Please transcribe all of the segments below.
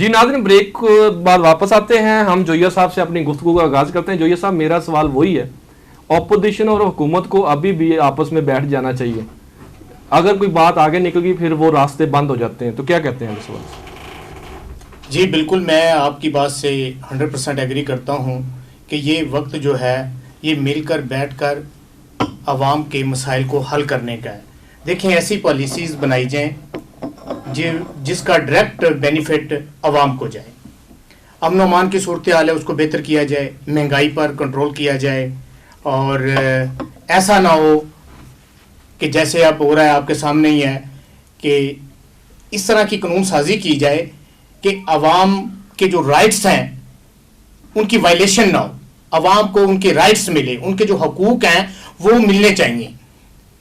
جی ناظرین، بریک کے بعد واپس آتے ہیں، ہم جویا صاحب سے اپنی گفتگو کا آغاز کرتے ہیں۔ جویا صاحب، میرا سوال وہی ہے، اپوزیشن اور حکومت کو ابھی بھی آپس میں بیٹھ جانا چاہیے، اگر کوئی بات آگے نکل گئی پھر وہ راستے بند ہو جاتے ہیں، تو کیا کہتے ہیں اس سوال سے؟ جی بالکل، میں آپ کی بات سے 100% ایگری کرتا ہوں کہ یہ وقت جو ہے یہ مل کر بیٹھ کر عوام کے مسائل کو حل کرنے کا ہے۔ دیکھیں، ایسی پالیسیز بنائی جائیں جس کا ڈائریکٹ بینیفٹ عوام کو جائے۔ امن و امان کی صورتحال ہے، اس کو بہتر کیا جائے، مہنگائی پر کنٹرول کیا جائے، اور ایسا نہ ہو کہ جیسے اب ہو رہا ہے آپ کے سامنے ہی ہے کہ اس طرح کی قانون سازی کی جائے کہ عوام کے جو رائٹس ہیں ان کی وائلیشن نہ ہو، عوام کو ان کے رائٹس ملے، ان کے جو حقوق ہیں وہ ملنے چاہیے۔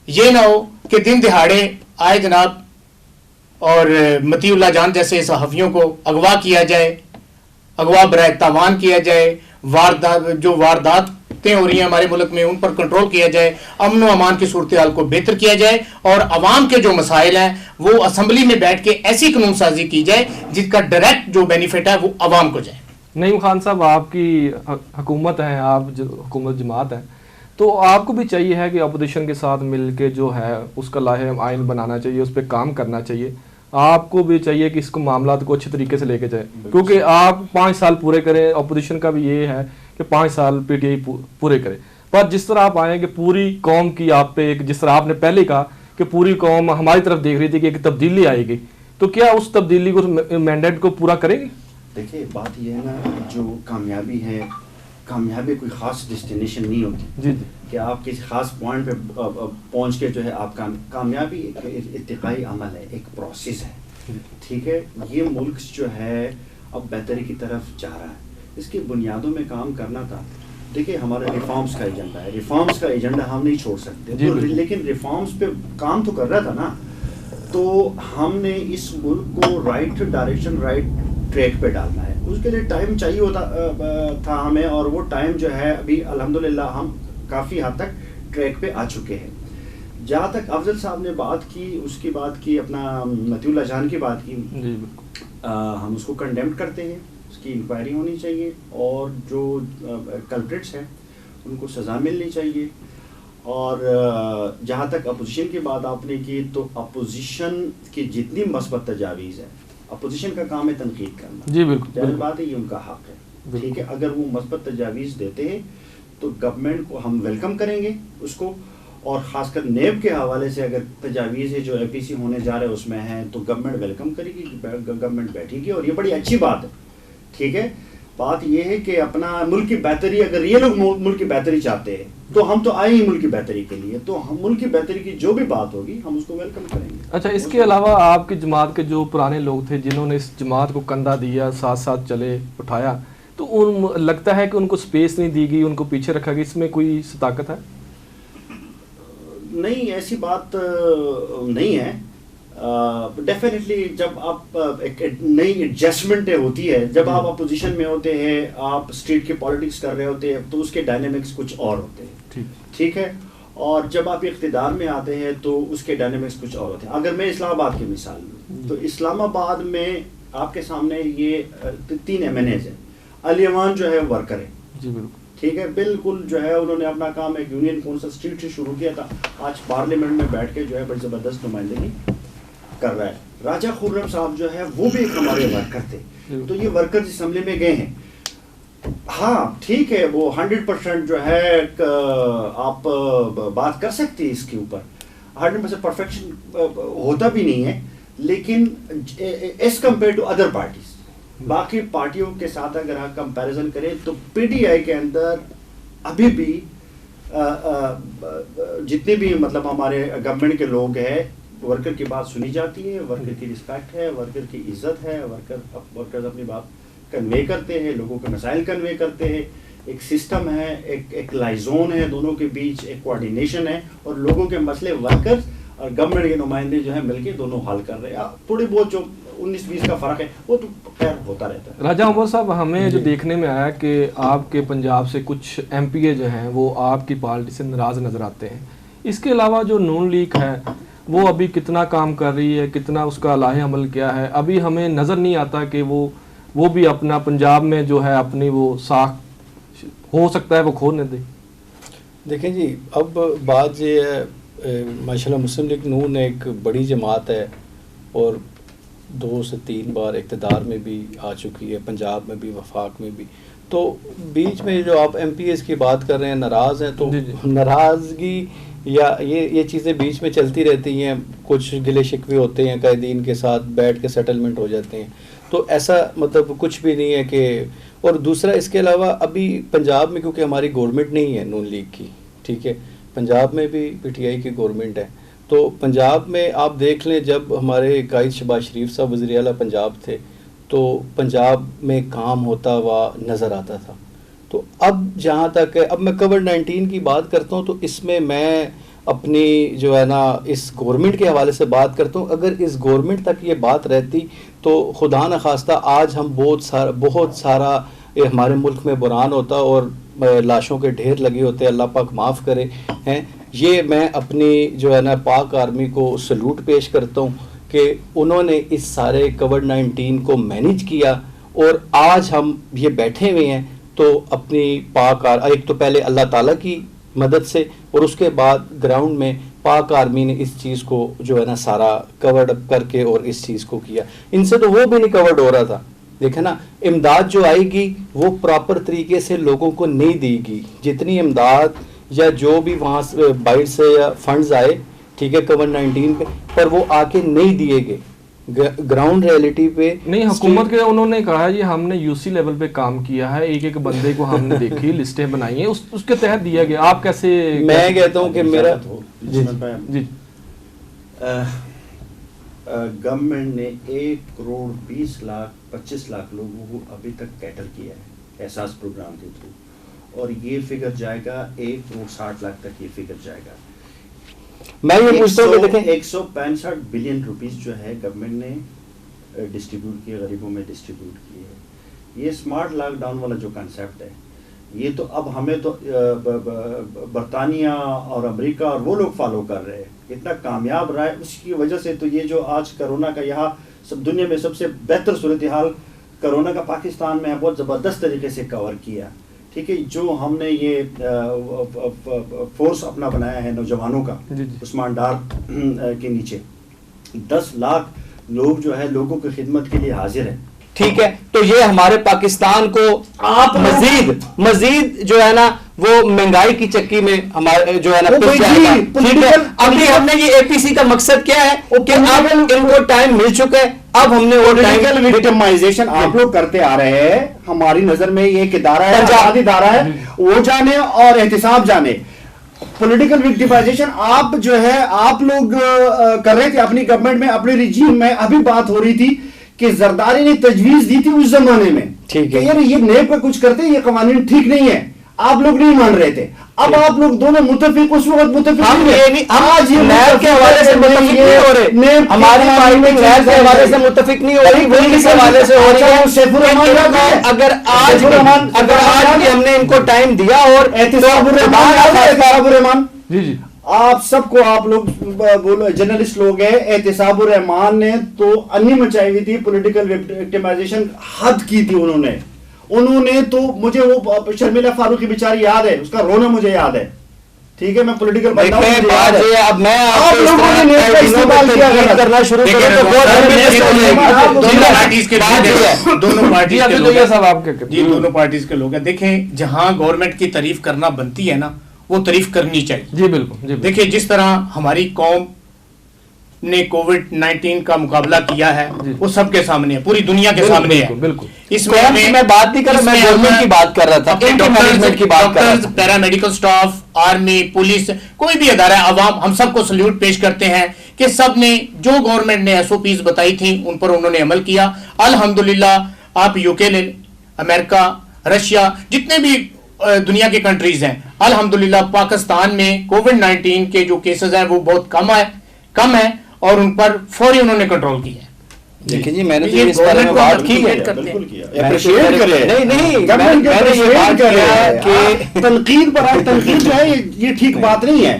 یہ نہ ہو کہ دن دہاڑے آئے جناب اور مطیع اللہ جان جیسے صحافیوں کو اغوا کیا جائے، اغوا برائے تاوان کیا جائے، جو وارداتیں ہو رہی ہیں ہمارے ملک میں ان پر کنٹرول کیا جائے، امن و امان کی صورتحال کو بہتر کیا جائے، اور عوام کے جو مسائل ہیں وہ اسمبلی میں بیٹھ کے ایسی قانون سازی کی جائے جس کا ڈائریکٹ جو بینیفٹ ہے وہ عوام کو جائے۔ نعیم خان صاحب، آپ کی حکومت ہے، آپ حکومت جماعت ہے، تو آپ کو بھی چاہیے ہے کہ اپوزیشن کے ساتھ مل کے جو ہے اس کا لاہم آئین بنانا چاہیے، اس پہ کام کرنا چاہیے۔ آپ کو بھی چاہیے کہ اس کو معاملات کو اچھے طریقے سے لے کے جائے، کیونکہ آپ 5 سال پورے کریں، اپوزیشن کا بھی یہ ہے کہ 5 سال پی ٹی آئی پورے کرے، پر جس طرح آپ آئیں کہ پوری قوم کی آپ پہ ایک، جس طرح آپ نے پہلے کہا کہ پوری قوم ہماری طرف دیکھ رہی تھی کہ ایک تبدیلی آئے گی، تو کیا اس تبدیلی کو، مینڈیٹ کو پورا کریں گے؟ دیکھیے بات یہ ہے نا، جو کامیابی ہے، کامیابی کوئی خاص ڈیسٹینیشن نہیں ہوتی جی کہ آپ کسی خاص پوائنٹ پہ پہنچ کے جو ہے آپ کامیابی ایک ارتقائی عمل ہے، ایک پروسیس ہے، ٹھیک ہے۔ یہ ملک جو ہے اب بہتری کی طرف جا رہا ہے، اس کی بنیادوں میں کام کرنا تھا۔ دیکھیے ہمارا ریفارمز کا ایجنڈا ہے، ریفارمز کا ایجنڈا ہم نہیں چھوڑ سکتے، لیکن ریفارمز پہ کام تو کر رہا تھا نا، تو ہم نے اس ملک کو رائٹ ڈائریکشن، رائٹ ٹریک پہ ڈالنا ہے، اس کے لیے ٹائم چاہیے ہوتا تھا ہمیں، اور وہ ٹائم جو ہے ابھی الحمدللہ ہم کافی حد تک ٹریک پہ آ چکے ہیں۔ جہاں تک افضل صاحب نے بات کی، اس کی بات کی، اپنا مطیع اللہ جان کی بات کی، ہم اس کو کنڈیمڈ کرتے ہیں، اس کی انکوائری ہونی چاہیے، اور جو کلپریٹس ہیں ان کو سزا ملنی چاہیے۔ اور جہاں تک اپوزیشن کی بات آپ نے کی، تو اپوزیشن کی جتنی مثبت تجاویز ہے، اپوزیشن کا کام ہے تنقید کرنا، جی بالکل، ظاہر بات ہے یہ ان کا حق ہے، ٹھیک ہے۔ اگر وہ مثبت تجاویز دیتے ہیں تو گورنمنٹ کو ہم ویلکم کریں گے اس کو، اور خاص کر نیب کے حوالے سے اگر تجاویز ہے جو اے پی سی ہونے جا رہے اس میں ہیں تو گورنمنٹ ویلکم کرے گی، گورنمنٹ بیٹھے گی، اور یہ بڑی اچھی بات ہے، ٹھیک ہے۔ بات یہ ہے کہ اپنا ملک کی بہتری، اگر یہ لوگ ملک کی بہتری چاہتے ہیں تو ہم تو آئے ہی ملک کی بہتری کے لیے، تو ہم ملک کی بہتری کی جو بھی بات ہوگی ہم اس کو ویلکم کریں گے۔ اچھا، اس کے علاوہ آپ کی جماعت کے جو پرانے لوگ تھے جنہوں نے اس جماعت کو کندھا دیا، ساتھ ساتھ چلے، اٹھایا، تو لگتا ہے کہ ان کو سپیس نہیں دی گئی، ان کو پیچھے رکھا گیا، اس میں کوئی صداقت ہے؟ نہیں، ایسی بات نہیں ہے۔ ڈیفینیٹلی جب آپ ایک نئی ایڈجسٹمنٹ ہوتی ہے، جب آپ اپوزیشن میں ہوتے ہیں، آپ اسٹیٹ کی پالیٹکس کر رہے ہوتے ہیں، تو اس کے ڈائنامکس کچھ اور ہوتے ہیں، ٹھیک ہے۔ اور جب آپ اقتدار میں آتے ہیں تو اس کے ڈائنامکس کچھ اور ہوتے ہیں۔ اگر میں اسلام آباد کی مثال لوں تو اسلام آباد میں آپ کے سامنے یہ 3 MNAs ہیں۔ علی امان جو ہے ورکر ہے، جی بالکل، ٹھیک ہے، بالکل جو ہے انہوں نے اپنا کام ایک یونین کونسل اسٹریٹ سے شروع کیا تھا، آج پارلیمنٹ میں بیٹھ کے جو ہے بڑی زبردست نمائندگی کر رہا ہے۔ راجہ خرم صاحب جو ہے وہ بھی ایک ہمارے ورکر تھے، تو یہ ورکر اسمبلی میں گئے ہیں۔ ہاں ٹھیک ہے، وہ 100% جو ہے آپ بات کر سکتے ہیں اس کے اوپر، 100% پرفیکشن ہوتا بھی نہیں ہے، لیکن as compare to other parties, باقی پارٹیوں کے ساتھ اگر آپ کمپیریزن کریں تو پی ٹی آئی کے اندر ابھی بھی جتنے بھی مطلب ہمارے گورنمنٹ کے لوگ ہیں، ورکر کی بات سنی جاتی ہے، ورکر کی رسپیکٹ ہے، ورکر کی عزت ہے، ورکرز اپنی بات کنوے کرتے ہیں، لوگوں کے مسائل کنوے کرتے ہیں، ایک سسٹم ہے، ایک لائزون ہے دونوں کے بیچ، ایک کوآرڈینیشن ہے، اور لوگوں کے مسئلے ورکرز اور گورنمنٹ کے نمائندے جو ہیں مل کے دونوں حل کر رہے ہیں۔ تھوڑی بہت جو 19-20 کا فرق ہے وہ تو خیر ہوتا رہتا ہے۔ راجہ عمر صاحب، ہمیں جو دیکھنے میں آیا کہ آپ کے پنجاب سے کچھ ایم پی اے جو ہیں وہ آپ کی پارٹی سے ناراض نظر آتے ہیں، اس کے علاوہ جو نون لیگ ہے وہ ابھی کتنا کام کر رہی ہے، کتنا اس کا لاہے عمل کیا ہے، ابھی ہمیں نظر نہیں آتا کہ وہ وہ بھی اپنا پنجاب میں جو ہے اپنی وہ ساکھ ہو سکتا ہے وہ کھونے دے. دیکھیں جی اب بات یہ ہے ماشاءاللہ مسلم لیگ نون ایک بڑی جماعت ہے اور 2 سے 3 بار اقتدار میں بھی آ چکی ہے, پنجاب میں بھی وفاق میں بھی. تو بیچ میں جو آپ ایم پی ایس کی بات کر رہے ہیں ناراض ہیں, تو ناراضگی یا یہ چیزیں بیچ میں چلتی رہتی ہیں, کچھ گلے شکوے ہوتے ہیں قائدین کے ساتھ, بیٹھ کے سیٹلمنٹ ہو جاتے ہیں, تو ایسا مطلب کچھ بھی نہیں ہے کہ. اور دوسرا اس کے علاوہ ابھی پنجاب میں کیونکہ ہماری گورنمنٹ نہیں ہے نون لیگ کی, ٹھیک ہے, پنجاب میں بھی پی ٹی آئی کی گورنمنٹ ہے, تو پنجاب میں آپ دیکھ لیں جب ہمارے قائد شہباز شریف صاحب وزیر اعلیٰ پنجاب تھے تو پنجاب میں کام ہوتا ہوا نظر آتا تھا. تو اب جہاں تک ہے, اب میں کووڈ-19 کی بات کرتا ہوں تو اس میں میں اپنی جو ہے نا اس گورنمنٹ کے حوالے سے بات کرتا ہوں. اگر اس گورنمنٹ تک یہ بات رہتی تو خدا نخواستہ آج ہم بہت سارا ہمارے ملک میں بحران ہوتا اور لاشوں کے ڈھیر لگے ہوتے, اللہ پاک معاف کرے ہیں. یہ میں اپنی جو ہے نا پاک آرمی کو سلوٹ پیش کرتا ہوں کہ انہوں نے اس سارے کووڈ-19 کو مینیج کیا اور آج ہم یہ بیٹھے ہوئے ہیں. تو اپنی ایک تو پہلے اللہ تعالیٰ کی مدد سے اور اس کے بعد گراؤنڈ میں پاک آرمی نے اس چیز کو جو ہے نا سارا کورڈ اپ کر کے اور اس چیز کو کیا. ان سے تو وہ بھی نہیں کورڈ ہو رہا تھا. دیکھیں نا امداد جو آئے گی وہ پراپر طریقے سے لوگوں کو نہیں دی گی. جتنی امداد یا جو بھی وہاں سے باہر سے یا فنڈز آئے, ٹھیک ہے, کووڈ-19 پہ, پر وہ آ کے نہیں دیے گئے گراؤنڈ ریئلٹی پہ نہیں. حکومت کے انہوں نے کہا جی ہم نے یو سی لیول پہ کام کیا ہے, ایک بندے کو ہم نے دیکھی لسٹیں بنائی ہیں, اس کے تحت دیا گیا. آپ کیسے؟ میں کہتا ہوں کہ میرا جی گورنمنٹ نے 1,20,25,00,000 لوگوں کو ابھی تک کیٹر کیا ہے احساس پروگرام کے تھرو, اور یہ فگر جائے گا 1,60,00,000 تک. یہ فگر جائے گا. میں یہ پوچھتا ہوں کہ دیکھیں 165 بلین روپیز جو ہے گورنمنٹ نے ڈسٹریبیوٹ کیے, غریبوں میں ڈسٹریبیوٹ کیے ہیں. یہ اسمارٹ لاک ڈاؤن والا جو کنسیپٹ ہے یہ تو اب ہمیں تو برطانیہ اور امریکہ اور وہ لوگ فالو کر رہے ہیں. اتنا کامیاب رہا ہے, اس کی وجہ سے تو یہ جو آج کرونا کا یہاں سب دنیا میں سب سے بہتر صورتحال کرونا کا پاکستان میں بہت زبردست طریقے سے کور کیا. ٹھیک ہے, جو ہم نے یہ فورس اپنا بنایا ہے نوجوانوں کا عثمان ڈار کے نیچے 10 لاکھ لوگ جو ہے لوگوں کی خدمت کے لیے حاضر ہیں. ٹھیک ہے, تو یہ ہمارے پاکستان کو آپ مزید جو ہے نا وہ مہنگائی کی چکی میں ہمارے جو ہے نا ابھی ہم نے یہ اے پی سی کا مقصد کیا ہے کہ اب ان کو ٹائم مل چکا ہے, اب ہم نے وہ پولیٹیکل وکٹمائزیشن آپ لوگ کرتے آ رہے ہیں. ہماری نظر میں یہ ایک ادارہ ہے, آزاد ادارہ ہے, وہ جانے اور احتساب جانے. پولیٹیکل وکٹمائزیشن آپ جو ہے آپ لوگ کر رہے تھے اپنی گورنمنٹ میں, اپنے ریجیم میں. ابھی بات ہو رہی تھی کہ زرداری نے تجویز دی تھی اس زمانے میں کہ یار یہ نئے پہ کچھ کرتے, یہ قوانین ٹھیک نہیں ہے. آپ لوگ نہیں مان رہے تھے. اب آپ لوگ دونوں متفق اس وقت متفق آج یہ نیب کے حوالے سے متفق نہیں ہو رہے, ہماری پارٹی نیب کے حوالے سے متفق نہیں ہو رہی, وہ کس حوالے سے ہو رہی ہے. اگر آج ہم نے ان کو ٹائم دیا اور احتساب الرحمان جی جی آپ سب کو, آپ لوگ جرنلسٹ لوگ ہیں, احتساب الرحمان نے تو انی مچائی ہوئی تھی, پولیٹیکل وکٹمائزیشن حد کی تھی انہوں نے تو مجھے وہ شرمیلہ فاروقی بیچاری یاد ہے, اس کا رونا مجھے یاد ہے. ٹھیک ہے, میں پولیٹیکل اب میں کرنا شروع دونوں پارٹیز کے لوگ ہیں. دیکھیں جہاں گورنمنٹ کی تعریف کرنا بنتی ہے نا وہ تعریف کرنی چاہیے. جی بالکل. دیکھیں جس طرح ہماری قوم نے کووڈ-19 کا مقابلہ کیا ہے وہ سب کے سامنے ہے, پوری دنیا کے سامنے ہے. بالکل. اس میں بات نہیں کر رہا, میں گورنمنٹ کی بات کر رہا تھا, doctors, paramedical staff, army, police, کوئی بھی ادارہ, عوام, ہم سب کو سلیوٹ پیش کرتے ہیں کہ سب نے جو گورنمنٹ نے ایس او پیز بتائی تھی ان پر انہوں نے عمل کیا. الحمدللہ آپ یو کے لے, امریکہ, رشیا, جتنے بھی دنیا کے کنٹریز ہیں, الحمدللہ پاکستان میں کووڈ-19 کے جو کیسز ہیں وہ بہت کم ہے اور ان پر فوری انہوں نے کنٹرول کیا ہے. دیکھیں جی میں نے اس بارے میں بات کی ہے, تنقید پر تنقید جو ہے یہ ٹھیک بات نہیں ہے.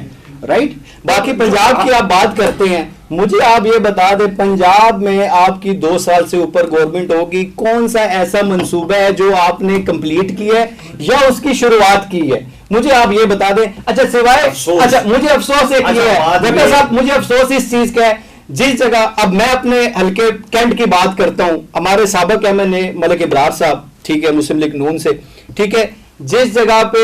رائٹ, باقی پنجاب کی آپ بات کرتے ہیں مجھے آپ یہ بتا دیں پنجاب میں آپ کی 2 سال سے اوپر گورنمنٹ ہوگی, کون سا ایسا منصوبہ ہے جو آپ نے کمپلیٹ کیا ہے یا اس کی شروعات کی ہے؟ مجھے آپ یہ بتا دیں. اچھا سوائے اچھا مجھے افسوس ایک یہ ہے ڈاکٹر صاحب, مجھے افسوس اس چیز کا ہے جس جگہ اب میں اپنے حلقے کینٹ کی بات کرتا ہوں, ہمارے سابق ایم این اے ملک ابرار صاحب, ٹھیک ہے, مسلم لیگ نون سے, ٹھیک ہے, جس جگہ پہ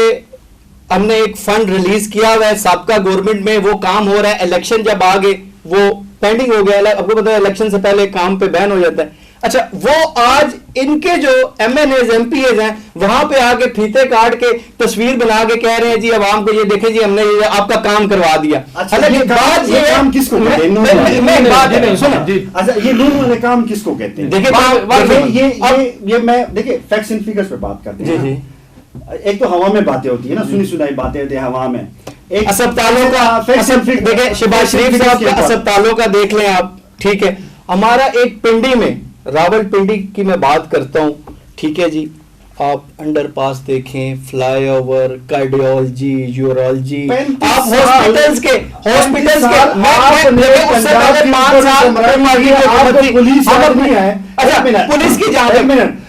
ہم نے ایک فنڈ ریلیز کیا ہوا ہے سابقہ گورنمنٹ میں, وہ کام ہو رہا ہے, الیکشن جب آگے وہ پینڈنگ ہو گیا, آپ کو پتا ہے الیکشن سے پہلے کام پہ بین ہو جاتا ہے. اچھا وہ آج ان کے جو MNAs MPAs ہیں وہاں پہ آ کے پھیتے کاٹ کے تصویر بنا کے کہہ رہے ہیں جی عوام کو یہ دیکھیں جی ہم نے یہ آپ کا کام کروا دیا. یہ کام کس کو کہتے ہیں؟ یہ نون والے کام کس کو کہتے ہیں؟ دیکھیں میں دیکھیں فیکٹس اینڈ فگرز پہ بات کرتے ہیں. ایک تو ہوا میں باتیں ہوتی ہیں نا, سنی سنائی باتیں ہوتی ہیں ہوا میں. اسپتالوں کا دیکھیں, شہباز شریف صاحب کے اسپتالوں کا دیکھ لیں آپ, ٹھیک ہے. ہمارا ایک پنڈی میں, راول پنڈی کی میں بات کرتا ہوں, ٹھیک ہے جی, آپ انڈر پاس دیکھیں, فلائی اوور, کارڈیولوجی, یورولوجی, آپ ہاسپٹلز کے پولیس کی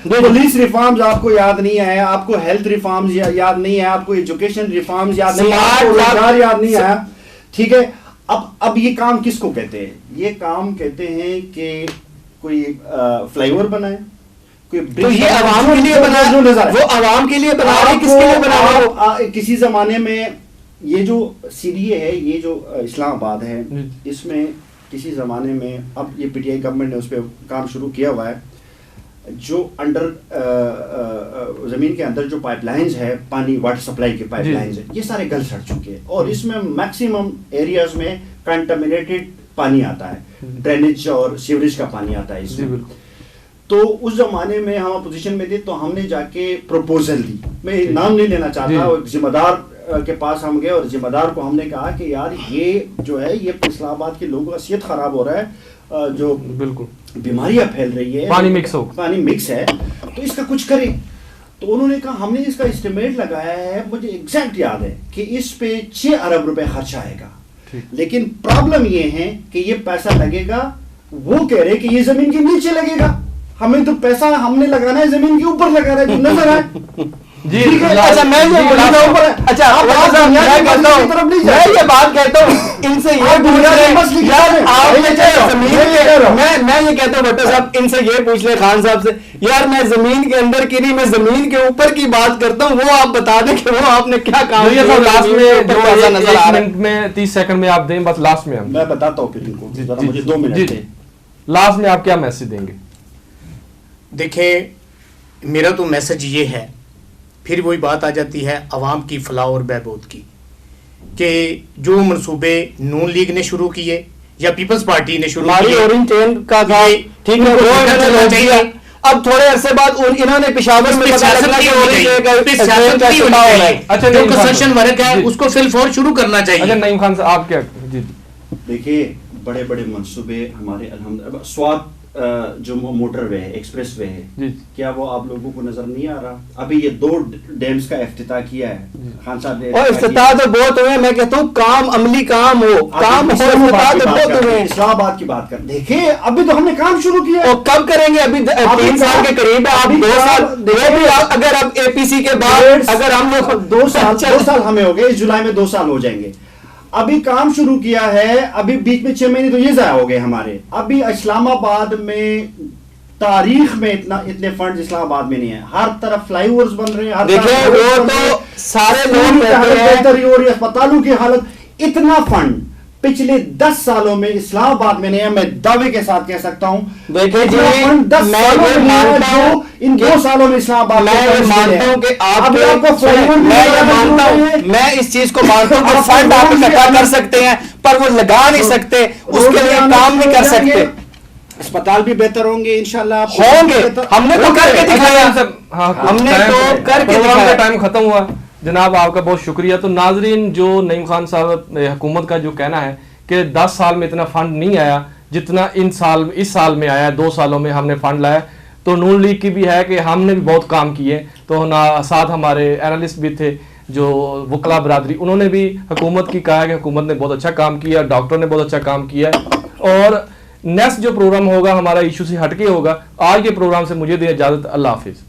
پولیس ریفارمز آپ کو یاد نہیں ہے, آپ کو ہیلتھ ریفارمز یاد نہیں ہے, آپ کو ایجوکیشن ریفارمز یاد نہیں ہے, آپ کو روزگار یاد نہیں ہے, ٹھیک ہے. اب یہ کام کس کو کہتے ہیں؟ یہ کام کہتے ہیں کہ کوئی فلائی اوور بنائے, تو یہ عوام کے لیے بنا, وہ عوام کے لیے بنا رہے, کس کے لیے بنا رہے؟ کسی زمانے میں یہ جو سی ڈی اے ہے, یہ جو اسلام آباد ہے, اس میں کسی زمانے میں, اب یہ پی ٹی آئی گورنمنٹ نے اس پہ کام شروع کیا ہوا ہے, جو انڈر زمین کے اندر جو پائپ لائنز ہے, پانی واٹر سپلائی کے پائپ لائنز ہیں, یہ سارے گل سڑ چکے ہیں, اور اس میں میکسیمم ایریاز میں کنٹامینیٹڈ پانی آتا ہے, ڈرینیج اور سیوریج کا پانی آتا ہے اس میں. تو اس زمانے میں ہم اپوزیشن میں تھے, تو ہم نے جا کے پروپوزل دی, میں نام نہیں لینا چاہتا, ایک ذمہ دار کے پاس ہم گئے, اور ذمہ دار کو ہم نے کہا کہ یار یہ جو ہے, یہ اسلام آباد کے لوگوں کا صحت خراب ہو رہا ہے, جو بالکل بیماریاں پھیل رہی ہے, پانی مکس ہے, تو اس کا کچھ کریں. تو انہوں نے کہا ہم نے اس کا اسٹیمیٹ لگایا ہے, مجھے ایگزیکٹ یاد ہے کہ اس پہ 6 ارب روپے خرچ آئے گا, لیکن پرابلم یہ ہے کہ یہ پیسہ لگے گا, وہ کہہ رہے کہ یہ زمین کے نیچے لگے گا, ہمیں تو پیسہ ہم نے لگانا ہے زمین کے اوپر لگانا ہے, جو نظر آئے. جی اچھا میں یہ بات کہتا ہوں ان سے یہ ڈاکٹر صاحب ان سے یہ پوچھ لیں خان صاحب سے, یار میں زمین کے اندر کی نہیں, میں زمین کے اوپر کی بات کرتا ہوں, وہ آپ بتا دیں کہ وہ آپ نے کیا کام کیا. لاسٹ میں 1 منٹ میں 30 سیکنڈ میں آپ دیں, بس لاسٹ میں میں بتاتا ہوں پھر ان کو, مجھے 2 منٹ لاسٹ میں آپ کیا میسج دیں گے؟ دیکھیں میرا تو میسج یہ ہے, پھر وہی بات آ جاتی ہے عوام کی فلاح اور بہبود کی, کہ جو منصوبے نون لیگ نے شروع کیے یا پیپلز پارٹی نے شروع کیے, اب تھوڑے عرصے بعد انہوں نے پشاور میں جو کنسٹرکشن ورک ہے اس کو فی الفور شروع کرنا چاہیے. اچھا نعیم خان صاحب آپ کیا؟ جی دیکھیے بڑے بڑے منصوبے ہمارے الحمدللہ, سوات جو موٹر وے ہے, ایکسپریس وے ہے, کیا وہ آپ لوگوں کو نظر نہیں آ رہا؟ ابھی یہ 2 ڈیمز کا افتتاح کیا ہے خان صاحب نے, اور افتتاح تو بہت ہوئے, میں کہتا ہوں کام عملی کام ہو, کام ہو, افتتاح تو بہت ہوئے. اسلام آباد کی بات کر, دیکھیں ابھی تو ہم نے کام شروع کیا ہے, اور کب کریں گے؟ ابھی 3 سال کے قریب ہے, ابھی 2 سال, اگر اب اے پی سی کے بعد اگر ہم لوگ 2 سال ہمیں ہو گئے, اس جولائی میں 2 سال ہو جائیں گے. ابھی کام شروع کیا ہے, ابھی بیچ میں 6 مہینے تو یہ ضائع ہو گئے ہمارے. ابھی اسلام آباد میں تاریخ میں اتنے فنڈز اسلام آباد میں نہیں ہے, ہر طرف فلائی اوورز بن رہے ہیں, دیکھیں وہ تو سارے لوگ بہتری ہو رہی ہے, اسپتالوں کی حالت, اتنا فنڈ پچھلے 10 سالوں میں اسلام آباد میں نہیں ہے, میں دعوے کے ساتھ کہہ سکتا ہوں. دیکھیں جی ان 2 سالوں میں اسلام آباد, میں مانتا ہوں کہ میں اس چیز کو مانتا ہوں کہ فنڈ آپ اکٹھا کر سکتے ہیں, پر وہ لگا نہیں سکتے, اس کے لیے کام نہیں کر سکتے. اسپتال بھی بہتر ہوں گے انشاءاللہ, ہوں گے, ہم نے تو کر کے دکھایا, ہم نے تو کر کے دکھایا. ٹائم ختم ہوا جناب, آپ کا بہت شکریہ. تو ناظرین, جو نعیم خان صاحب حکومت کا جو کہنا ہے کہ 10 سال میں اتنا فنڈ نہیں آیا جتنا اس سال میں آیا, 2 سالوں میں ہم نے فنڈ لایا, تو نون لیگ کی بھی ہے کہ ہم نے بھی بہت کام کیے. تو ساتھ ہمارے اینالسٹ بھی تھے جو وکلا برادری, انہوں نے بھی حکومت کی کہا ہے کہ حکومت نے بہت اچھا کام کیا, ڈاکٹر نے بہت اچھا کام کیا ہے. اور نیکسٹ جو پروگرام ہوگا ہمارا ایشو سے ہٹ کے ہوگا. آج کے پروگرام سے مجھے دیں اجازت. اللہ حافظ.